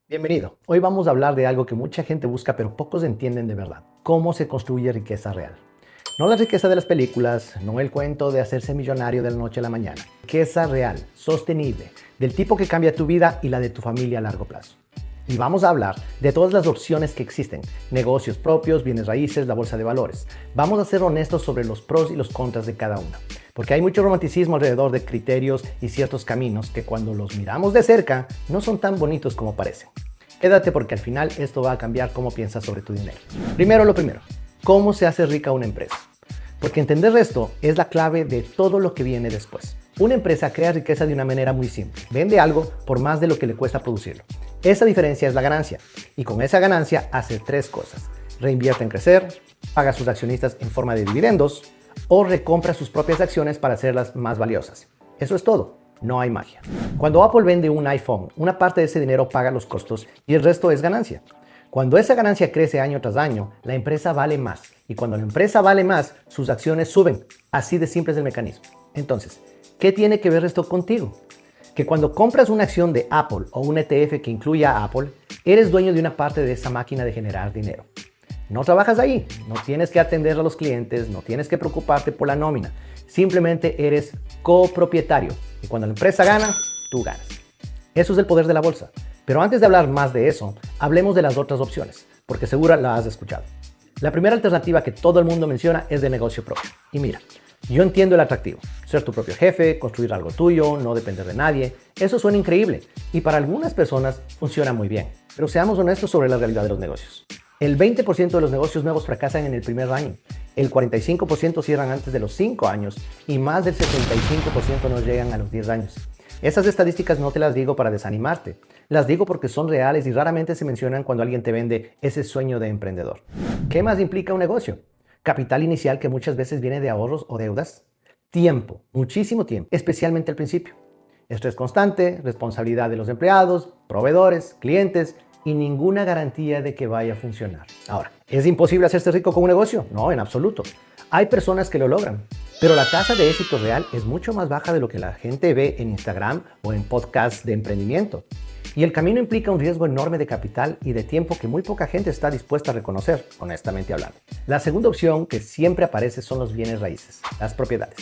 Bienvenido. Hoy vamos a hablar de algo que mucha gente busca pero pocos entienden de verdad. ¿Cómo se construye riqueza real? No la riqueza de las películas, no el cuento de hacerse millonario de la noche a la mañana. Riqueza real, sostenible, del tipo que cambia tu vida y la de tu familia a largo plazo. Y vamos a hablar de todas las opciones que existen, negocios propios, bienes raíces, la bolsa de valores. Vamos a ser honestos sobre los pros y los contras de cada una, porque hay mucho romanticismo alrededor de criterios y ciertos caminos que cuando los miramos de cerca no son tan bonitos como parecen. Quédate porque al final esto va a cambiar cómo piensas sobre tu dinero. Primero lo primero, ¿cómo se hace rica una empresa? Porque entender esto es la clave de todo lo que viene después. Una empresa crea riqueza de una manera muy simple. Vende algo por más de lo que le cuesta producirlo. Esa diferencia es la ganancia. Y con esa ganancia hace tres cosas. Reinvierte en crecer, paga a sus accionistas en forma de dividendos o recompra sus propias acciones para hacerlas más valiosas. Eso es todo. No hay magia. Cuando Apple vende un iPhone, una parte de ese dinero paga los costos y el resto es ganancia. Cuando esa ganancia crece año tras año, la empresa vale más. Y cuando la empresa vale más, sus acciones suben. Así de simple es el mecanismo. Entonces, ¿qué tiene que ver esto contigo? Que cuando compras una acción de Apple o un ETF que incluya a Apple, eres dueño de una parte de esa máquina de generar dinero. No trabajas ahí, no tienes que atender a los clientes, no tienes que preocuparte por la nómina. Simplemente eres copropietario. Y cuando la empresa gana, tú ganas. Eso es el poder de la bolsa. Pero antes de hablar más de eso, hablemos de las otras opciones, porque seguro la has escuchado. La primera alternativa que todo el mundo menciona es de negocio propio. Y mira, yo entiendo el atractivo. Ser tu propio jefe, construir algo tuyo, no depender de nadie. Eso suena increíble y para algunas personas funciona muy bien. Pero seamos honestos sobre la realidad de los negocios. El 20% de los negocios nuevos fracasan en el primer año. El 45% cierran antes de los 5 años y más del 75% no llegan a los 10 años. Esas estadísticas no te las digo para desanimarte. Las digo porque son reales y raramente se mencionan cuando alguien te vende ese sueño de emprendedor. ¿Qué más implica un negocio? Capital inicial que muchas veces viene de ahorros o deudas. Tiempo, muchísimo tiempo, especialmente al principio. Estrés constante, responsabilidad de los empleados, proveedores, clientes y ninguna garantía de que vaya a funcionar. Ahora, ¿es imposible hacerse rico con un negocio? No, en absoluto. Hay personas que lo logran, pero la tasa de éxito real es mucho más baja de lo que la gente ve en Instagram o en podcasts de emprendimiento. Y el camino implica un riesgo enorme de capital y de tiempo que muy poca gente está dispuesta a reconocer, honestamente hablando. La segunda opción que siempre aparece son los bienes raíces, las propiedades.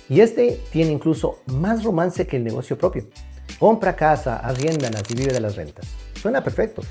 Y este tiene incluso más romance que el negocio propio. Compra casa, arriéndalas y vive de las rentas. Suena perfecto.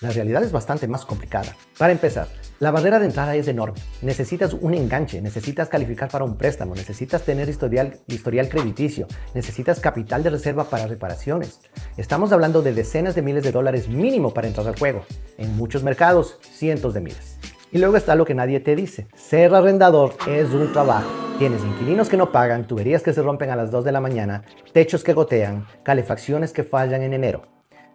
La realidad es bastante más complicada. Para empezar, la barrera de entrada es enorme. Necesitas un enganche, necesitas calificar para un préstamo, necesitas tener historial crediticio, necesitas capital de reserva para reparaciones. Estamos hablando de decenas de miles de dólares mínimo para entrar al juego. En muchos mercados, cientos de miles. Y luego está lo que nadie te dice. Ser arrendador es un trabajo. Tienes inquilinos que no pagan, tuberías que se rompen a las 2 de la mañana, techos que gotean, calefacciones que fallan en enero.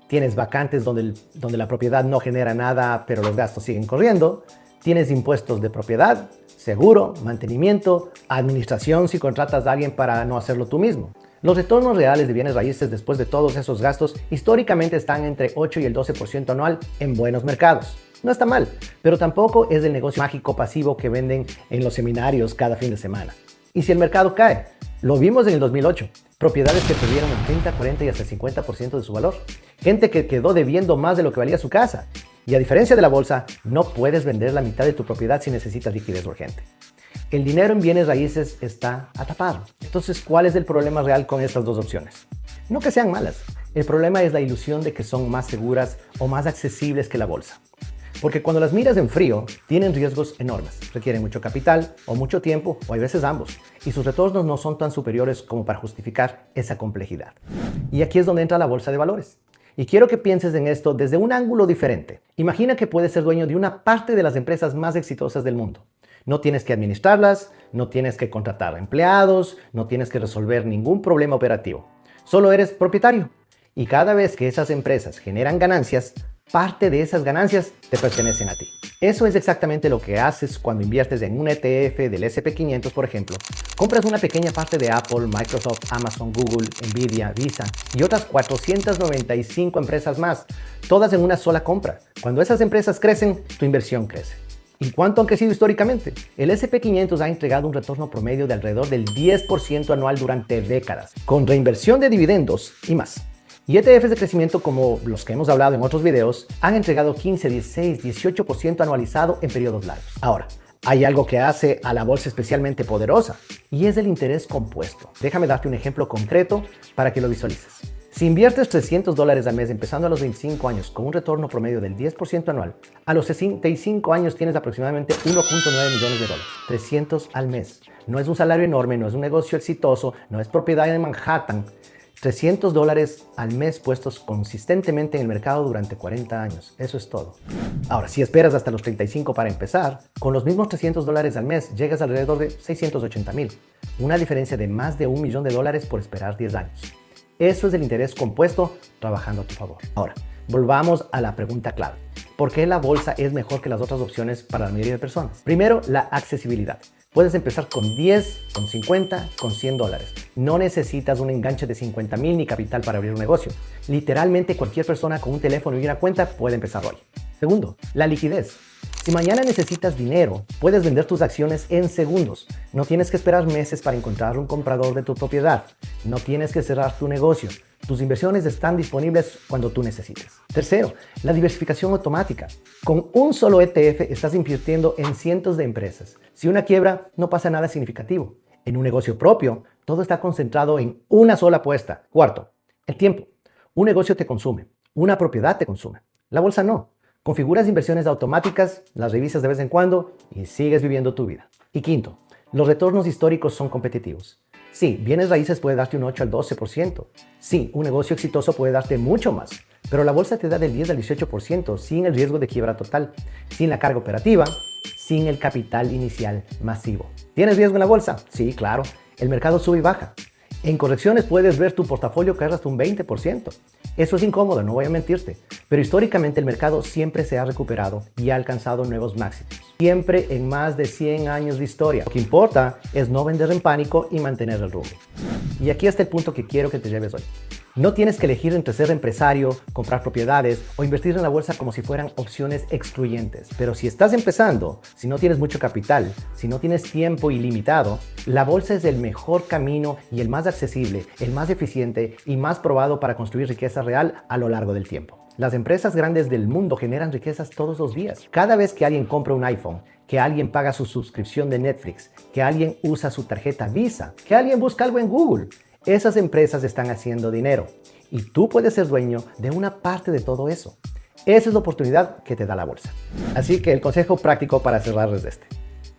Tienes vacantes donde la propiedad no genera nada, pero los gastos siguen corriendo. Tienes impuestos de propiedad, seguro, mantenimiento, administración si contratas a alguien para no hacerlo tú mismo. Los retornos reales de bienes raíces después de todos esos gastos históricamente están entre 8 y el 12% anual en buenos mercados. No está mal, pero tampoco es el negocio mágico pasivo que venden en los seminarios cada fin de semana. ¿Y si el mercado cae? Lo vimos en el 2008. Propiedades que perdieron el 30, 40 y hasta el 50% de su valor. Gente que quedó debiendo más de lo que valía su casa. Y a diferencia de la bolsa, no puedes vender la mitad de tu propiedad si necesitas liquidez urgente. El dinero en bienes raíces está atrapado. Entonces, ¿cuál es el problema real con estas dos opciones? No que sean malas. El problema es la ilusión de que son más seguras o más accesibles que la bolsa. Porque cuando las miras en frío, tienen riesgos enormes. Requieren mucho capital o mucho tiempo, o hay veces ambos. Y sus retornos no son tan superiores como para justificar esa complejidad. Y aquí es donde entra la bolsa de valores. Y quiero que pienses en esto desde un ángulo diferente. Imagina que puedes ser dueño de una parte de las empresas más exitosas del mundo. No tienes que administrarlas, no tienes que contratar empleados, no tienes que resolver ningún problema operativo. Solo eres propietario. Y cada vez que esas empresas generan ganancias, parte de esas ganancias te pertenecen a ti. Eso es exactamente lo que haces cuando inviertes en un ETF del S&P 500, por ejemplo. Compras una pequeña parte de Apple, Microsoft, Amazon, Google, Nvidia, Visa y otras 495 empresas más, todas en una sola compra. Cuando esas empresas crecen, tu inversión crece. ¿Y cuánto han crecido históricamente? El S&P 500 ha entregado un retorno promedio de alrededor del 10% anual durante décadas, con reinversión de dividendos y más. Y ETFs de crecimiento como los que hemos hablado en otros videos han entregado 15, 16, 18% anualizado en periodos largos. Ahora, hay algo que hace a la bolsa especialmente poderosa y es el interés compuesto. Déjame darte un ejemplo concreto para que lo visualices. Si inviertes $300 al mes empezando a los 25 años con un retorno promedio del 10% anual, a los 65 años tienes aproximadamente 1.9 millones de dólares. 300 al mes. No es un salario enorme, no es un negocio exitoso, no es propiedad en Manhattan. $300 al mes puestos consistentemente en el mercado durante 40 años. Eso es todo. Ahora, si esperas hasta los 35 para empezar, con los mismos $300 al mes llegas alrededor de 680,000. Una diferencia de más de $1 millón por esperar 10 años. Eso es el interés compuesto trabajando a tu favor. Ahora, volvamos a la pregunta clave. ¿Por qué la bolsa es mejor que las otras opciones para la mayoría de personas? Primero, la accesibilidad. Puedes empezar con 10, con 50, con $100. No necesitas un enganche de 50,000 ni capital para abrir un negocio. Literalmente cualquier persona con un teléfono y una cuenta puede empezar hoy. Segundo, la liquidez. Si mañana necesitas dinero, puedes vender tus acciones en segundos. No tienes que esperar meses para encontrar un comprador de tu propiedad. No tienes que cerrar tu negocio. Tus inversiones están disponibles cuando tú necesites. Tercero, la diversificación automática. Con un solo ETF estás invirtiendo en cientos de empresas. Si una quiebra, no pasa nada significativo. En un negocio propio, todo está concentrado en una sola apuesta. Cuarto, el tiempo. Un negocio te consume. Una propiedad te consume. La bolsa no. Configuras inversiones automáticas, las revisas de vez en cuando y sigues viviendo tu vida. Y quinto, los retornos históricos son competitivos. Sí, bienes raíces puede darte un 8 al 12%. Sí, un negocio exitoso puede darte mucho más. Pero la bolsa te da del 10 al 18% sin el riesgo de quiebra total, sin la carga operativa, sin el capital inicial masivo. ¿Tienes riesgo en la bolsa? Sí, claro. El mercado sube y baja. En correcciones puedes ver tu portafolio caer hasta un 20%. Eso es incómodo, no voy a mentirte. Pero históricamente el mercado siempre se ha recuperado y ha alcanzado nuevos máximos. Siempre en más de 100 años de historia. Lo que importa es no vender en pánico y mantener el rumbo. Y aquí está el punto que quiero que te lleves hoy. No tienes que elegir entre ser empresario, comprar propiedades o invertir en la bolsa como si fueran opciones excluyentes. Pero si estás empezando, si no tienes mucho capital, si no tienes tiempo ilimitado, la bolsa es el mejor camino y el más accesible, el más eficiente y más probado para construir riqueza real a lo largo del tiempo. Las empresas grandes del mundo generan riquezas todos los días. Cada vez que alguien compra un iPhone, que alguien paga su suscripción de Netflix, que alguien usa su tarjeta Visa, que alguien busca algo en Google, esas empresas están haciendo dinero y tú puedes ser dueño de una parte de todo eso. Esa es la oportunidad que te da la bolsa. Así que el consejo práctico para cerrar es este.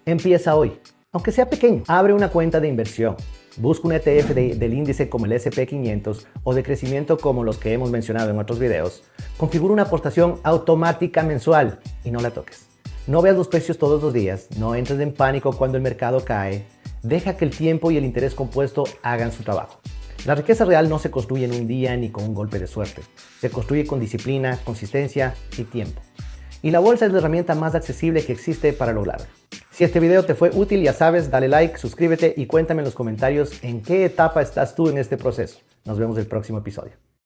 Empieza hoy, aunque sea pequeño. Abre una cuenta de inversión. Busca un ETF del índice como el S&P 500 o de crecimiento como los que hemos mencionado en otros videos. Configura una aportación automática mensual y no la toques. No veas los precios todos los días, no entres en pánico cuando el mercado cae. Deja que el tiempo y el interés compuesto hagan su trabajo. La riqueza real no se construye en un día ni con un golpe de suerte. Se construye con disciplina, consistencia y tiempo. Y la bolsa es la herramienta más accesible que existe para lograrlo. Si este video te fue útil, ya sabes, dale like, suscríbete y cuéntame en los comentarios en qué etapa estás tú en este proceso. Nos vemos en el próximo episodio.